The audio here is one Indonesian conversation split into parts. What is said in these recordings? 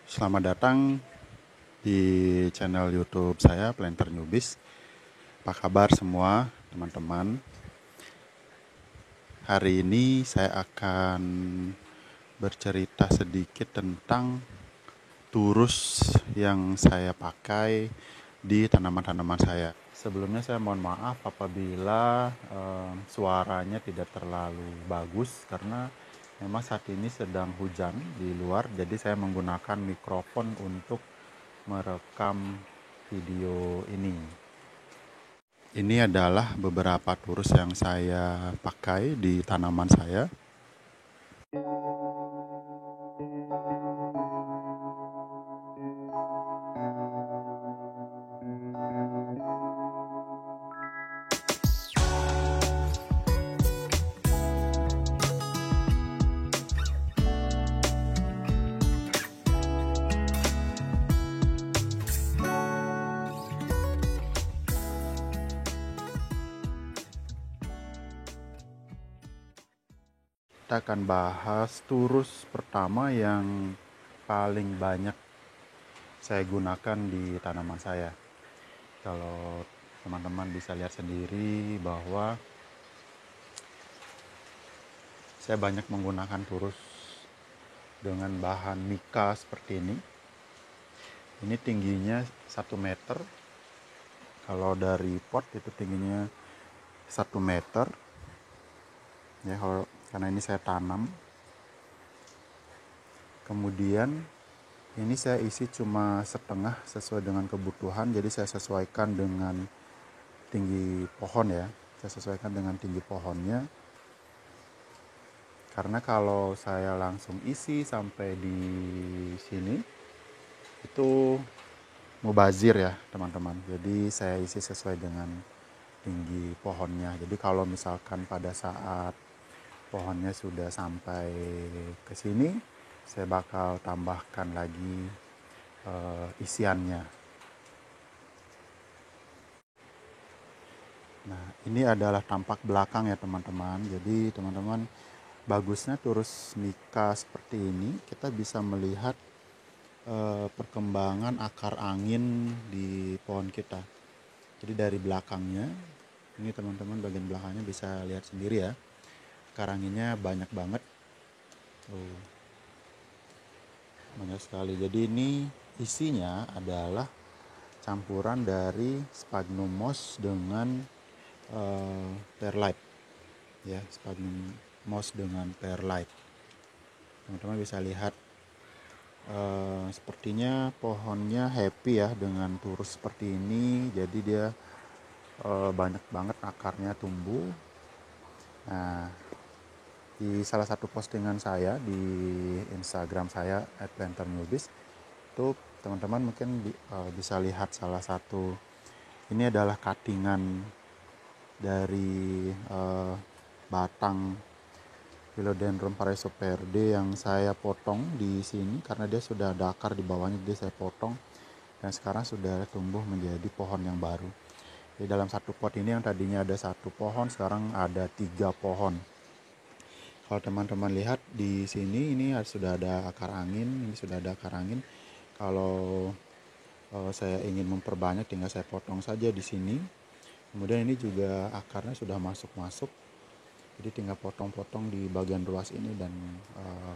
Selamat datang di channel YouTube saya, Planter Newbies. Apa kabar semua teman-teman? Hari ini saya akan bercerita sedikit tentang tools yang saya pakai di tanaman-tanaman saya. Sebelumnya saya mohon maaf apabila suaranya tidak terlalu bagus karena memang saat ini sedang hujan di luar, jadi saya menggunakan mikrofon untuk merekam video ini. Ini adalah beberapa tools yang saya pakai di tanaman saya. Kita akan bahas tools pertama yang paling banyak saya gunakan di tanaman saya. Kalau teman-teman bisa lihat sendiri bahwa saya banyak menggunakan tools dengan bahan mika seperti ini. Ini tingginya 1 meter. Kalau dari pot itu tingginya 1 meter. Ya, karena ini saya tanam. Kemudian ini saya isi cuma setengah sesuai dengan kebutuhan, jadi saya sesuaikan dengan tinggi pohon ya. Saya sesuaikan dengan tinggi pohonnya. Karena kalau saya langsung isi sampai di sini itu mubazir ya, teman-teman. Jadi saya isi sesuai dengan tinggi pohonnya. Jadi kalau misalkan pada saat pohonnya sudah sampai ke sini, saya bakal tambahkan lagi isiannya. Nah, ini adalah tampak belakang ya teman-teman. Jadi teman-teman, bagusnya terus mika seperti ini, kita bisa melihat perkembangan akar angin di pohon kita. Jadi dari belakangnya, ini teman-teman bagian belakangnya bisa lihat sendiri ya. Akar anginnya banyak banget. Tuh, banyak sekali. Jadi ini isinya adalah campuran dari sphagnum moss dengan perlite. Ya, sphagnum moss dengan perlite. Teman-teman bisa lihat sepertinya pohonnya happy ya dengan turus seperti ini. Jadi dia banyak banget akarnya tumbuh. Nah, di salah satu postingan saya di Instagram saya @planterNewbies itu teman-teman mungkin bisa lihat salah satu, ini adalah cuttingan dari batang Philodendron paraisopeerde yang saya potong di sini karena dia sudah ada akar di bawahnya, jadi saya potong dan sekarang sudah tumbuh menjadi pohon yang baru. Di dalam satu pot ini yang tadinya ada 1 pohon sekarang ada 3 pohon. Kalau teman-teman lihat di sini ini sudah ada akar angin, ini sudah ada akar angin. Kalau saya ingin memperbanyak tinggal saya potong saja di sini. Kemudian ini juga akarnya sudah masuk-masuk. Jadi tinggal potong-potong di bagian luas ini dan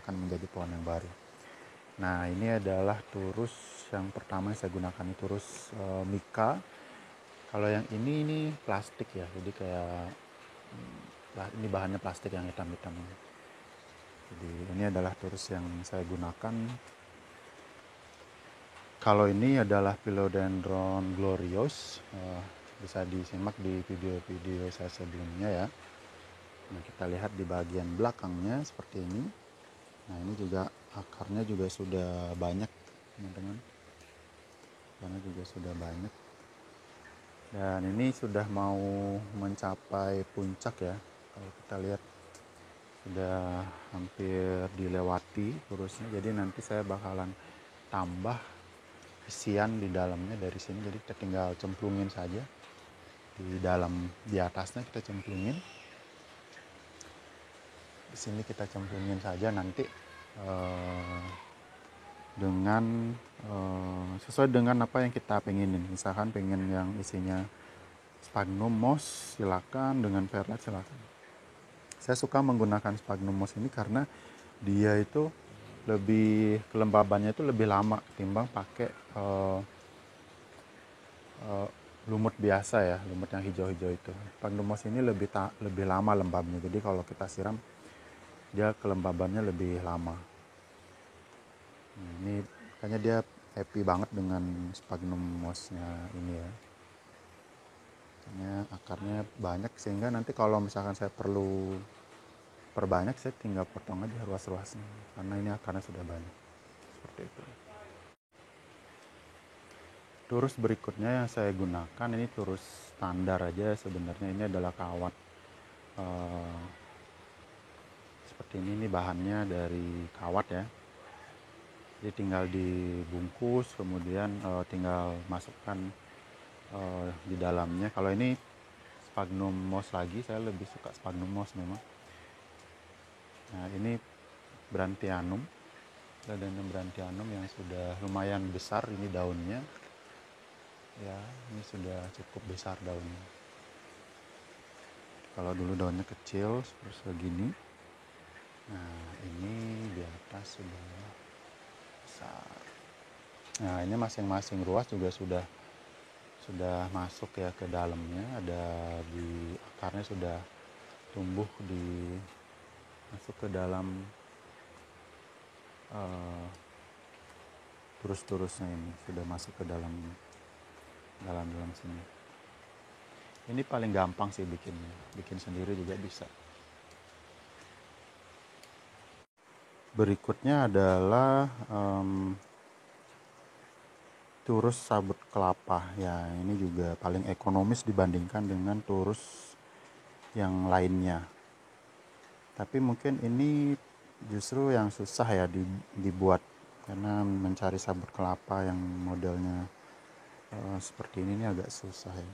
akan menjadi pohon yang baru. Nah, ini adalah turus yang pertama yang saya gunakan, ini turus mika. Kalau yang ini plastik ya, jadi kayak ini bahannya plastik yang hitam-hitam ini. Jadi ini adalah turus yang saya gunakan. Kalau ini adalah Philodendron glorios, bisa disimak di video-video saya sebelumnya ya. Nah, kita lihat di bagian belakangnya seperti ini. Nah, ini juga akarnya juga sudah banyak teman-teman. Akarnya juga sudah banyak. Dan ini sudah mau mencapai puncak ya. Kalau kita lihat sudah hampir dilewati turusnya. Jadi nanti saya bakalan tambah isian di dalamnya dari sini. Jadi kita tinggal cemplungin saja di dalam, di atasnya kita cemplungin. Di sini kita cemplungin saja nanti dengan sesuai dengan apa yang kita pengenin. Misalkan pengen yang isinya sphagnum moss, silakan, dengan perlat silakan. Saya suka menggunakan sphagnum moss ini karena dia itu lebih kelembabannya itu lebih lama ketimbang pakai eh, lumut biasa ya, lumut yang hijau-hijau itu. Sphagnum moss ini lebih lama lembabnya. Jadi kalau kita siram dia kelembabannya lebih lama. Ini kayaknya dia happy banget dengan sphagnum mossnya ini ya. Kayaknya akarnya banyak sehingga nanti kalau misalkan saya perlu perbanyak saya tinggal potong aja ruas-ruasnya karena ini akarnya sudah banyak. Seperti itu. Turus berikutnya yang saya gunakan ini turus standar aja sebenarnya, ini adalah kawat. Eh, Seperti ini bahannya dari kawat ya. Jadi tinggal dibungkus kemudian tinggal masukkan di dalamnya. Kalau ini sphagnum moss lagi, saya lebih suka sphagnum moss memang. Nah ini Brandtianum, Ladanium Brandtianum yang sudah lumayan besar ini daunnya. Ya, ini sudah cukup besar daunnya. Kalau dulu daunnya kecil seperti segini. Nah, ini di atas sudah besar. Nah, ini masing-masing ruas juga sudah masuk ya ke dalamnya. Ada di akarnya sudah tumbuh di masuk ke dalam turus-turusnya, ini sudah masuk ke dalam sini. Ini paling gampang sih bikinnya, bikin sendiri juga bisa. Berikutnya adalah turus sabut kelapa ya, ini juga paling ekonomis dibandingkan dengan turus yang lainnya. Tapi mungkin ini justru yang susah ya dibuat, karena mencari sabut kelapa yang modelnya seperti ini agak susah ya.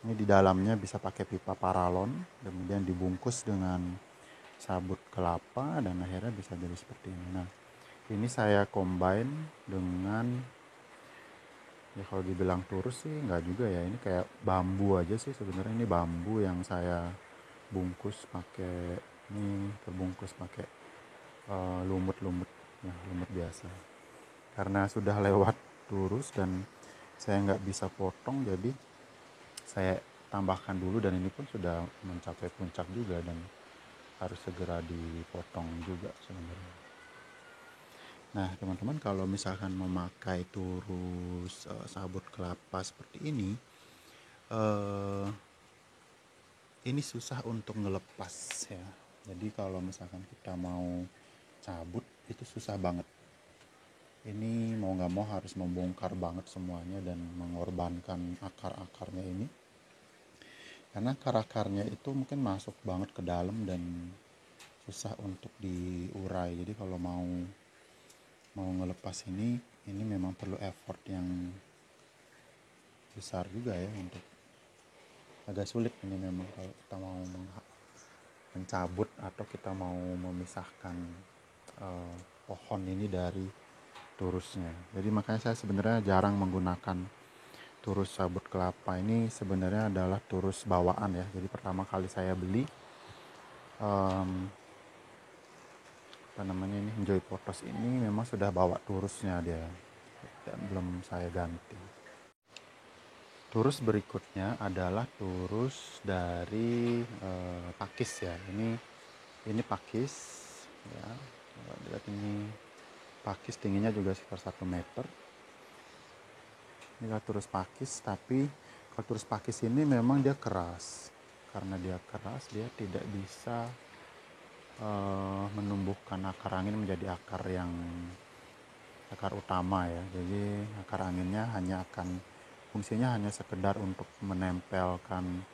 Ini di dalamnya bisa pakai pipa paralon, kemudian dibungkus dengan sabut kelapa dan akhirnya bisa jadi seperti ini. Nah, ini saya combine dengan, ya kalau dibilang turus sih nggak juga ya, ini kayak bambu aja sih sebenarnya. Ini bambu yang saya bungkus pakai, ini terbungkus pakai lumut-lumut ya, lumut biasa. Karena sudah lewat turus dan saya nggak bisa potong, jadi saya tambahkan dulu, dan ini pun sudah mencapai puncak juga dan harus segera dipotong juga sebenarnya. Nah teman-teman, kalau misalkan memakai turus sabut kelapa seperti ini susah untuk ngelepas ya. Jadi kalau misalkan kita mau cabut itu susah banget. Ini mau nggak mau harus membongkar banget semuanya dan mengorbankan akar-akarnya ini. Karena akar-akarnya itu mungkin masuk banget ke dalam dan susah untuk diurai. Jadi kalau mau ngelepas ini memang perlu effort yang besar juga ya, untuk agak sulit ini memang kalau kita mau mencabut atau kita mau memisahkan pohon ini dari turusnya. Jadi makanya saya sebenarnya jarang menggunakan turus sabut kelapa. Ini sebenarnya adalah turus bawaan ya. Jadi pertama kali saya beli apa namanya ini, Enjoy Potos ini memang sudah bawa turusnya dia dan belum saya ganti. Turus berikutnya adalah turus dari pakis ya. Ini pakis ya. Lihat ini pakis, tingginya juga sekitar 1 meter. Ini adalah turus pakis, tapi kalau turus pakis ini memang dia keras. Karena dia keras, dia tidak bisa menumbuhkan akar angin menjadi akar utama ya. Jadi akar anginnya fungsinya hanya sekedar untuk menempelkan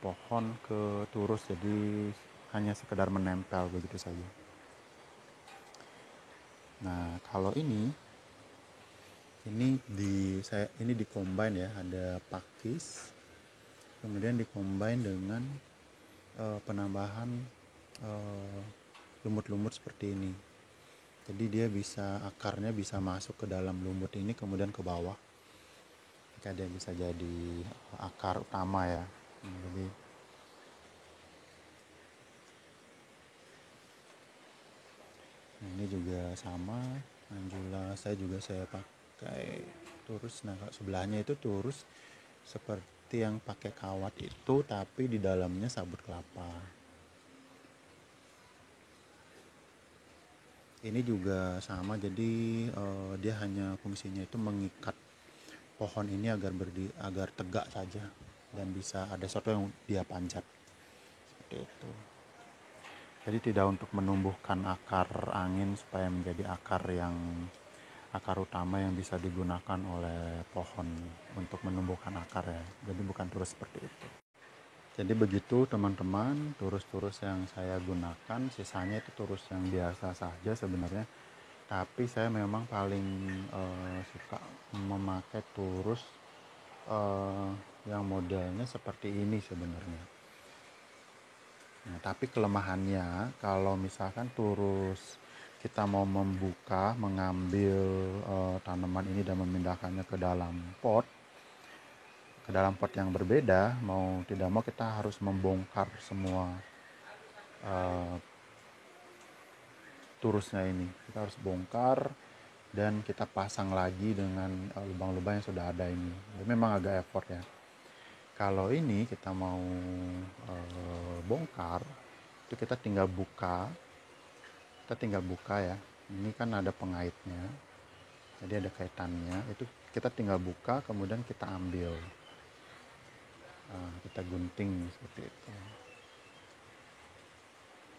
pohon ke turus, jadi hanya sekedar menempel begitu saja. Nah kalau ini di-combine ya, ada pakis kemudian di-combine dengan penambahan lumut-lumut seperti ini. Jadi dia akarnya bisa masuk ke dalam lumut ini kemudian ke bawah. Maka dia bisa jadi akar utama ya. Jadi ini juga sama, Anjula saya pakai turus. Nah sebelahnya itu turus seperti yang pakai kawat itu, tapi di dalamnya sabut kelapa. Ini juga sama, jadi dia hanya fungsinya itu mengikat pohon ini agar tegak saja dan bisa ada sesuatu yang dia panjat seperti itu. Jadi tidak untuk menumbuhkan akar angin supaya menjadi akar utama yang bisa digunakan oleh pohon untuk menumbuhkan akar ya. Jadi bukan turus seperti itu. Jadi begitu teman-teman, turus-turus yang saya gunakan, sisanya itu turus yang biasa saja sebenarnya. Tapi saya memang paling suka memakai turus yang modelnya seperti ini sebenarnya. Nah, tapi kelemahannya kalau misalkan turus kita mau mengambil tanaman ini dan memindahkannya ke dalam pot yang berbeda, mau tidak mau kita harus membongkar semua uh, turusnya ini. Kita harus bongkar dan kita pasang lagi dengan lubang-lubang yang sudah ada ini. Jadi memang agak effort ya. Kalau ini kita mau bongkar, itu kita tinggal buka ya. Ini kan ada pengaitnya, jadi ada kaitannya. Itu kita tinggal buka, kemudian kita ambil, kita gunting seperti itu,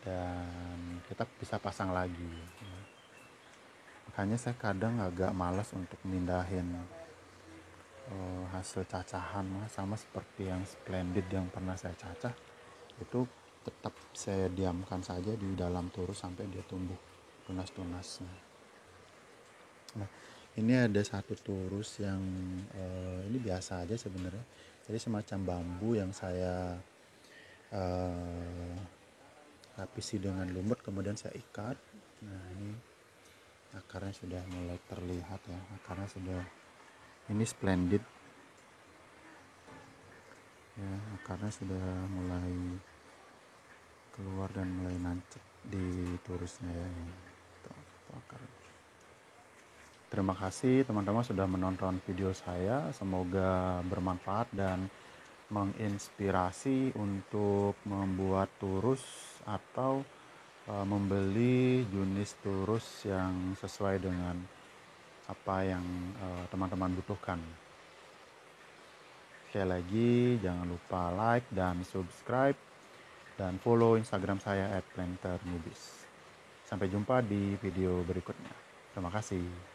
dan kita bisa pasang lagi. Makanya saya kadang agak malas untuk mindahin hasil cacahan, sama seperti yang splendid yang pernah saya cacah, itu tetap saya diamkan saja di dalam turus sampai dia tumbuh tunas-tunasnya. Nah, ini ada satu turus yang ini biasa aja sebenarnya. Jadi semacam bambu yang saya lapisi dengan lumut, kemudian saya ikat. Nah ini akarnya sudah mulai terlihat ya, ini splendid ya, akarnya sudah mulai keluar dan mulai nancep di turusnya ya. Terima kasih teman-teman sudah menonton video saya. Semoga bermanfaat dan menginspirasi untuk membuat turus atau membeli jenis turus yang sesuai dengan apa yang teman-teman butuhkan. Sekali lagi jangan lupa like dan subscribe dan follow Instagram saya @planter_newbies. Sampai jumpa di video berikutnya. Terima kasih.